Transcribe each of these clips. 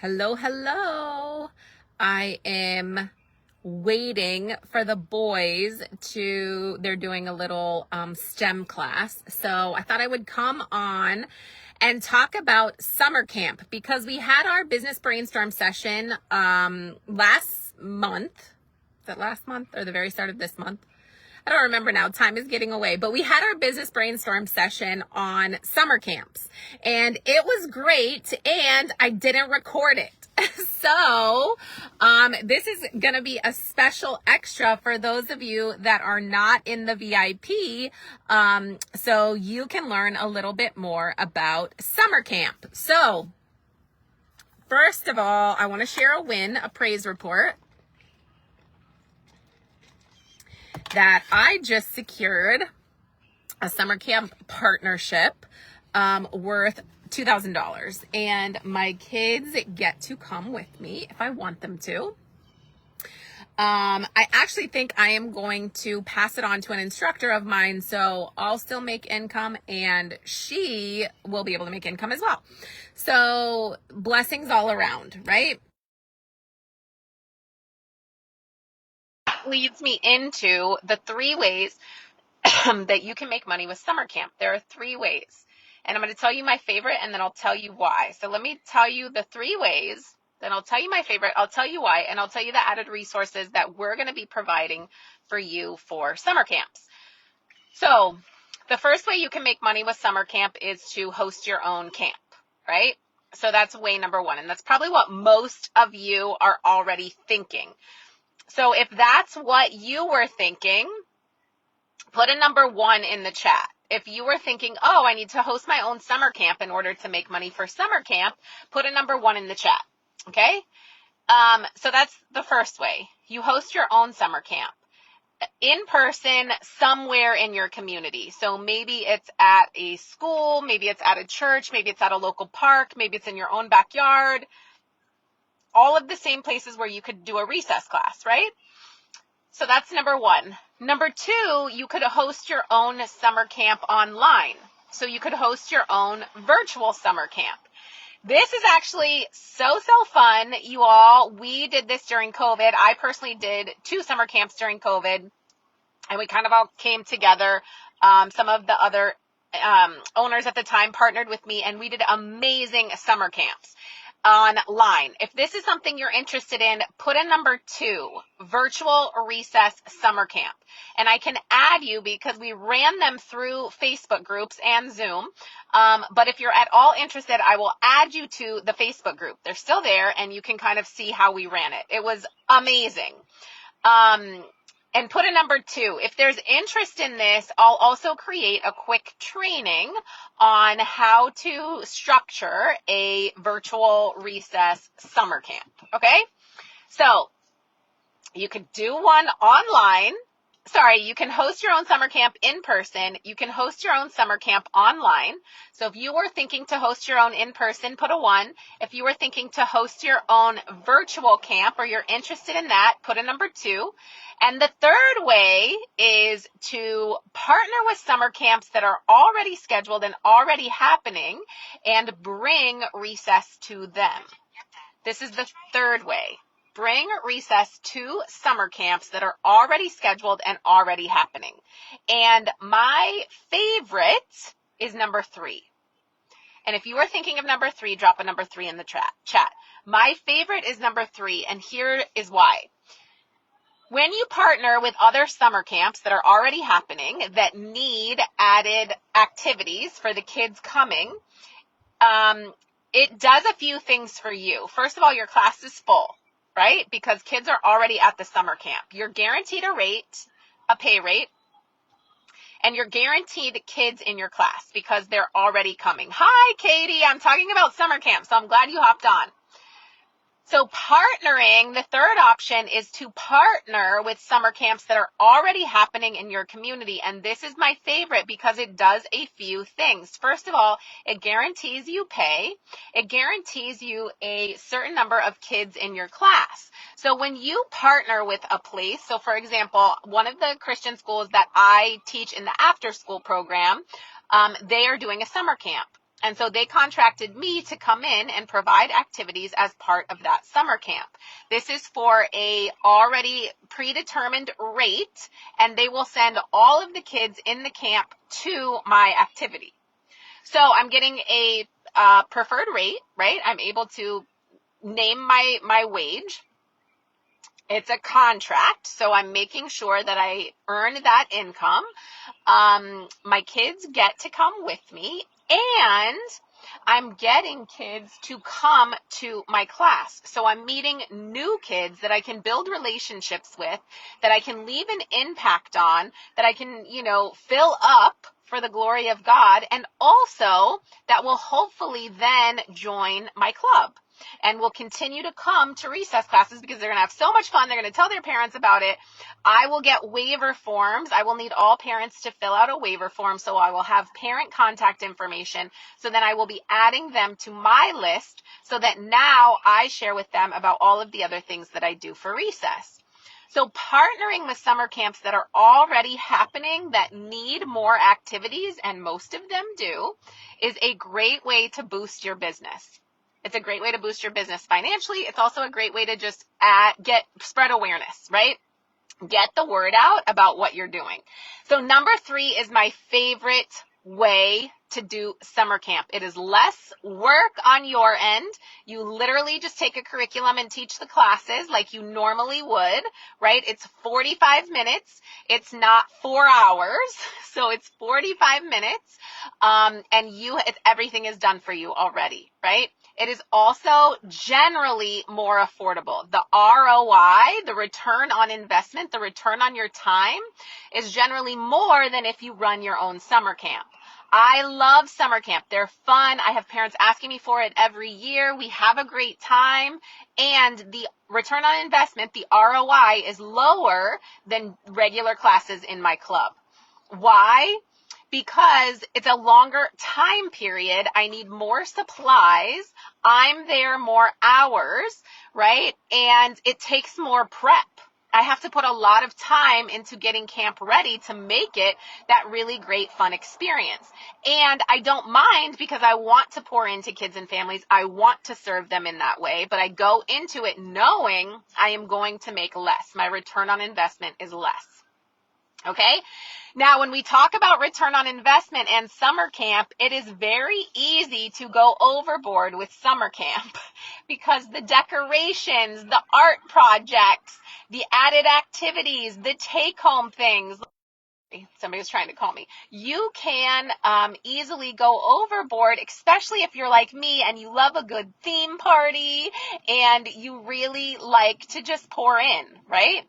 Hello, hello. I am waiting for the boys they're doing a little STEM class. So I thought I would come on and talk about summer camp because we had our business brainstorm session last month. Is that last month or the very start of this month? I don't remember now. Time is getting away. But we had our business brainstorm session on summer camps. And it was great. And I didn't record it. So this is going to be a special extra for those of you that are not in the VIP. So you can learn a little bit more about summer camp. So first of all, I want to share a praise report that I just secured a summer camp partnership worth $2,000, and my kids get to come with me if I want them to. I actually think I am going to pass it on to an instructor of mine, so I'll still make income and she will be able to make income as well. So blessings all around, right? Leads me into the 3 ways that you can make money with summer camp. There are 3 ways, and I'm going to tell you my favorite, and then I'll tell you why. So let me tell you the 3 ways, then I'll tell you my favorite, I'll tell you why, and I'll tell you the added resources that we're going to be providing for you for summer camps. So the first way you can make money with summer camp is to host your own camp, right? So that's way number 1, and that's probably what most of you are already thinking. So if that's what you were thinking, put a number 1 in the chat. If you were thinking, oh, I need to host my own summer camp in order to make money for summer camp, put a number 1 in the chat, okay? So that's the first way. You host your own summer camp in person somewhere in your community. So maybe it's at a school, maybe it's at a church, maybe it's at a local park, maybe it's in your own backyard. All of the same places where you could do a recess class, right? So that's number 1. Number 2, you could host your own summer camp online. So you could host your own virtual summer camp. This is actually so fun, you all. We did this during COVID. I personally did 2 summer camps during COVID, and we kind of all came together. Some of the other owners at the time partnered with me, and we did amazing summer camps online. If this is something you're interested in, put a number 2, virtual recess summer camp. And I can add you because we ran them through Facebook groups and Zoom. But if you're at all interested, I will add you to the Facebook group. They're still there, and you can kind of see how we ran it. It was amazing. And put a number 2. If there's interest in this, I'll also create a quick training on how to structure a virtual recess summer camp, okay? So you could do one online. Sorry, you can host your own summer camp in person. You can host your own summer camp online. So if you were thinking to host your own in person, put a 1. If you were thinking to host your own virtual camp or you're interested in that, put a number 2. And the third way is to partner with summer camps that are already scheduled and already happening and bring recess to them. This is the third way. Bring recess to summer camps that are already scheduled and already happening. And my favorite is number 3. And if you are thinking of number 3, drop a number 3 in the chat. My favorite is number 3, and here is why. When you partner with other summer camps that are already happening that need added activities for the kids coming, it does a few things for you. First of all, your class is full, right? Because kids are already at the summer camp. You're guaranteed a pay rate, and you're guaranteed kids in your class because they're already coming. Hi, Katie. I'm talking about summer camp, so I'm glad you hopped on. So partnering, the third option is to partner with summer camps that are already happening in your community. And this is my favorite because it does a few things. First of all, it guarantees you pay. It guarantees you a certain number of kids in your class. So when you partner with a place, so for example, one of the Christian schools that I teach in the after school program, they are doing a summer camp. And so they contracted me to come in and provide activities as part of that summer camp. This is for a already predetermined rate, and they will send all of the kids in the camp to my activity. So I'm getting a preferred rate, right? I'm able to name my wage. It's a contract, so I'm making sure that I earn that income. My kids get to come with me, and I'm getting kids to come to my class. So I'm meeting new kids that I can build relationships with, that I can leave an impact on, that I can, fill up for the glory of God, and also that will hopefully then join my club and will continue to come to recess classes because they're going to have so much fun. They're going to tell their parents about it. I will get waiver forms. I will need all parents to fill out a waiver form, so I will have parent contact information. So then I will be adding them to my list so that now I share with them about all of the other things that I do for recess. So partnering with summer camps that are already happening that need more activities, and most of them do, is a great way to boost your business. It's a great way to boost your business financially. It's also a great way to just spread awareness, right? Get the word out about what you're doing. So number 3 is my favorite way to do summer camp. It is less work on your end. You literally just take a curriculum and teach the classes like you normally would, right? It's 45 minutes. It's not 4 hours. So it's 45 minutes. And everything is done for you already, right? It is also generally more affordable. The ROI, the return on investment, the return on your time is generally more than if you run your own summer camp. I love summer camp. They're fun. I have parents asking me for it every year. We have a great time. And the return on investment, the ROI, is lower than regular classes in my club. Why? Because it's a longer time period. I need more supplies. I'm there more hours, right? And it takes more prep. I have to put a lot of time into getting camp ready to make it that really great, fun experience. And I don't mind because I want to pour into kids and families. I want to serve them in that way, but I go into it knowing I am going to make less. My return on investment is less. Okay? Now, when we talk about return on investment and summer camp, it is very easy to go overboard with summer camp because the decorations, the art projects, the added activities, the take-home things. Somebody was trying to call me. You can easily go overboard, especially if you're like me and you love a good theme party and you really like to just pour in, right?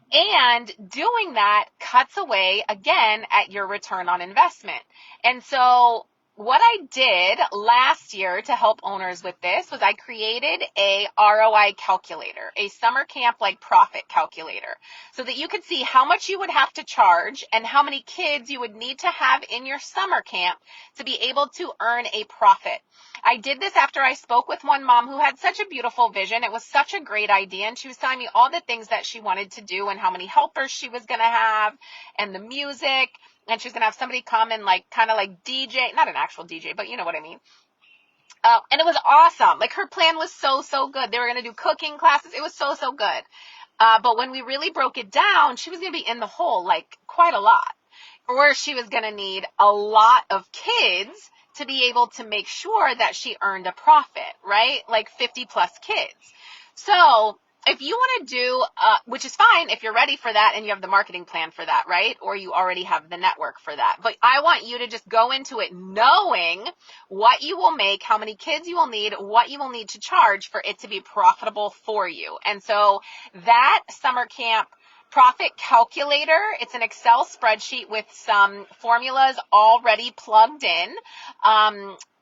And doing that cuts away, again, at your return on investment. And so what I did last year to help owners with this was I created a ROI calculator, a summer camp like profit calculator, so that you could see how much you would have to charge and how many kids you would need to have in your summer camp to be able to earn a profit. I did this after I spoke with one mom who had such a beautiful vision. It was such a great idea, and she was telling me all the things that she wanted to do and how many helpers she was going to have and the music. And she's going to have somebody come and kind of like DJ, not an actual DJ, but you know what I mean. And it was awesome. Like her plan was so good. They were going to do cooking classes. It was so good. But when we really broke it down, she was going to be in the hole, like quite a lot. Or she was going to need a lot of kids to be able to make sure that she earned a profit, right? Like 50 plus kids. So if you want to do, which is fine if you're ready for that and you have the marketing plan for that, right? Or you already have the network for that. But I want you to just go into it knowing what you will make, how many kids you will need, what you will need to charge for it to be profitable for you. And so that summer camp profit calculator, it's an Excel spreadsheet with some formulas already plugged in.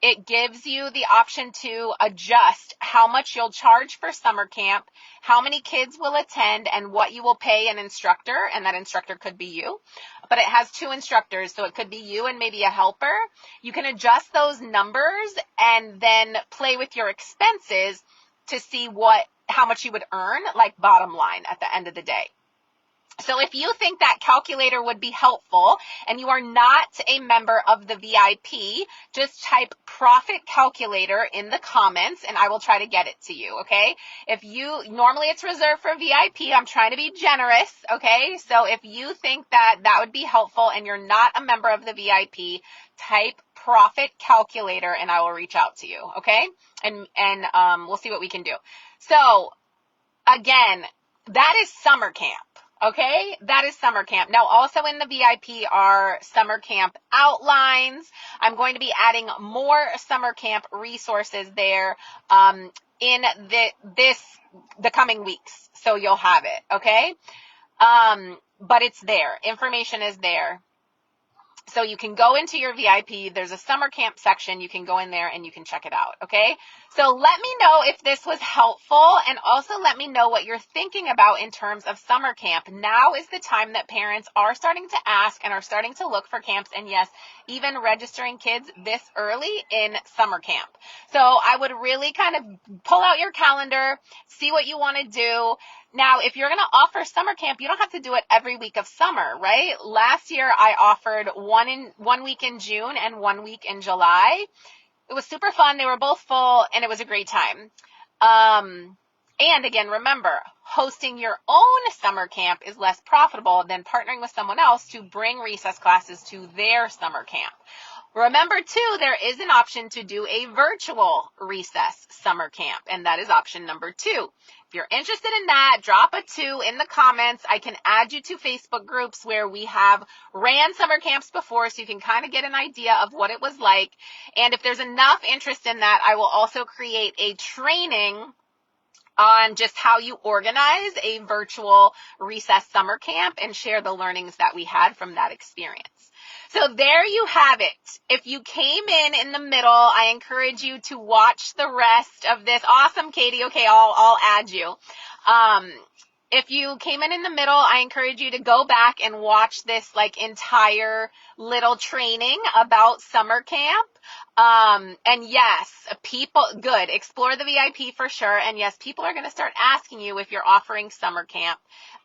It gives you the option to adjust how much you'll charge for summer camp, how many kids will attend, and what you will pay an instructor, and that instructor could be you. But it has 2 instructors, so it could be you and maybe a helper. You can adjust those numbers and then play with your expenses to see how much you would earn, like bottom line at the end of the day. So if you think that calculator would be helpful and you are not a member of the VIP, just type profit calculator in the comments and I will try to get it to you, okay? Normally it's reserved for VIP. I'm trying to be generous, okay? So if you think that that would be helpful and you're not a member of the VIP, type profit calculator and I will reach out to you, okay? And we'll see what we can do. So again, that is summer camp. Okay, that is summer camp. Now, also in the VIP are summer camp outlines. I'm going to be adding more summer camp resources there in the coming weeks. So you'll have it, okay? But it's there. Information is there. So you can go into your VIP. There's a summer camp section. You can go in there and you can check it out, okay? So let me know if this was helpful, and also let me know what you're thinking about in terms of summer camp. Now is the time that parents are starting to ask and are starting to look for camps, and yes, even registering kids this early in summer camp. So I would really kind of pull out your calendar, see what you want to do. Now, if you're going to offer summer camp, you don't have to do it every week of summer, right? Last year, I offered one week in June and 1 week in July. It was super fun. They were both full, and it was a great time. And again, remember, hosting your own summer camp is less profitable than partnering with someone else to bring recess classes to their summer camp. Remember, too, there is an option to do a virtual recess summer camp, and that is option number 2. If you're interested in that, drop a 2 in the comments. I can add you to Facebook groups where we have ran summer camps before, so you can kind of get an idea of what it was like. And if there's enough interest in that, I will also create a training on just how you organize a virtual recess summer camp and share the learnings that we had from that experience. So there you have it. If you came in the middle, I encourage you to watch the rest of this. Awesome, Katie. Okay, I'll add you. If you came in the middle, I encourage you to go back and watch this entire little training about summer camp. And yes, good. Explore the VIP for sure. And yes, people are going to start asking you if you're offering summer camp,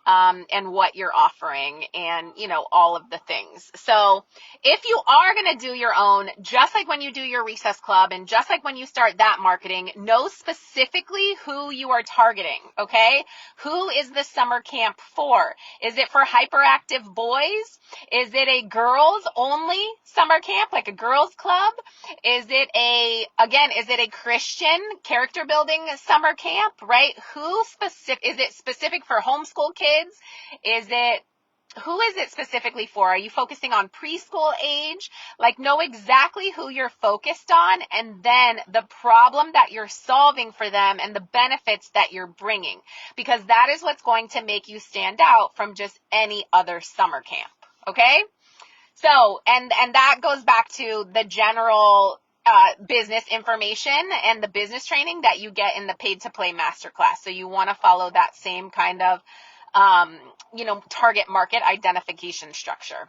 and what you're offering and, all of the things. So if you are going to do your own, just like when you do your recess club and just like when you start that marketing, know specifically who you are targeting, okay? Who is the summer camp for? Is it for hyperactive boys? Is it a girls only summer camp, like a girls club? Is it a Christian character building summer camp, right? Is it specific for homeschool kids? Who is it specifically for? Are you focusing on preschool age? Know exactly who you're focused on and then the problem that you're solving for them and the benefits that you're bringing, because that is what's going to make you stand out from just any other summer camp, okay? So, and that goes back to the general business information and the business training that you get in the Paid to Play Masterclass. So you want to follow that same kind of target market identification structure.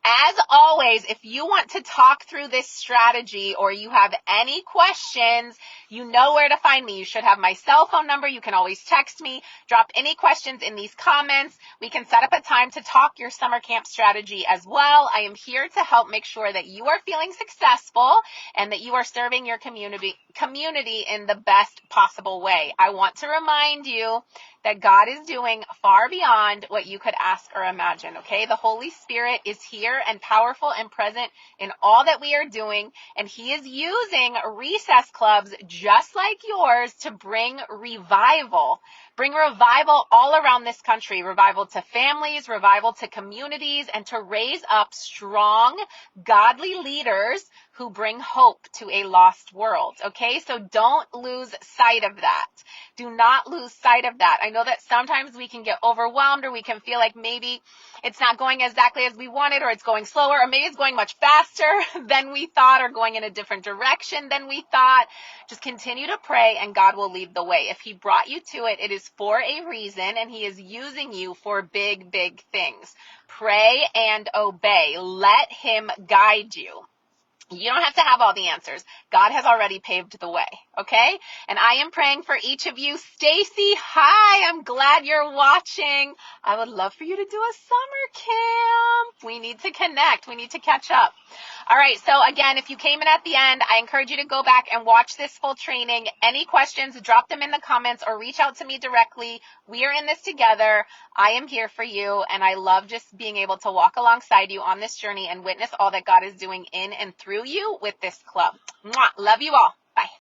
As always, if you want to talk through this strategy or you have any questions, you know where to find me. You should have my cell phone number. You can always text me. Drop any questions in these comments. We can set up a time to talk your summer camp strategy as well. I am here to help make sure that you are feeling successful and that you are serving your community in the best possible way. I want to remind you that God is doing far beyond what you could ask or imagine, okay? The Holy Spirit is here and powerful and present in all that we are doing, and He is using recess clubs just like yours to bring revival. Bring revival all around this country, revival to families, revival to communities, and to raise up strong, godly leaders who bring hope to a lost world, okay? So don't lose sight of that. Do not lose sight of that. I know that sometimes we can get overwhelmed or we can feel like maybe it's not going exactly as we wanted, or it's going slower, or maybe it's going much faster than we thought, or going in a different direction than we thought. Just continue to pray and God will lead the way. If He brought you to it, it is for a reason, and He is using you for big, big things. Pray and obey. Let Him guide you. You don't have to have all the answers. God has already paved the way, okay? And I am praying for each of you. Stacy, hi, I'm glad you're watching. I would love for you to do a summer camp. We need to connect. We need to catch up. All right, so again, if you came in at the end, I encourage you to go back and watch this full training. Any questions, drop them in the comments or reach out to me directly. We are in this together. I am here for you, and I love just being able to walk alongside you on this journey and witness all that God is doing in and through you with this club. Mwah. Love you all. Bye.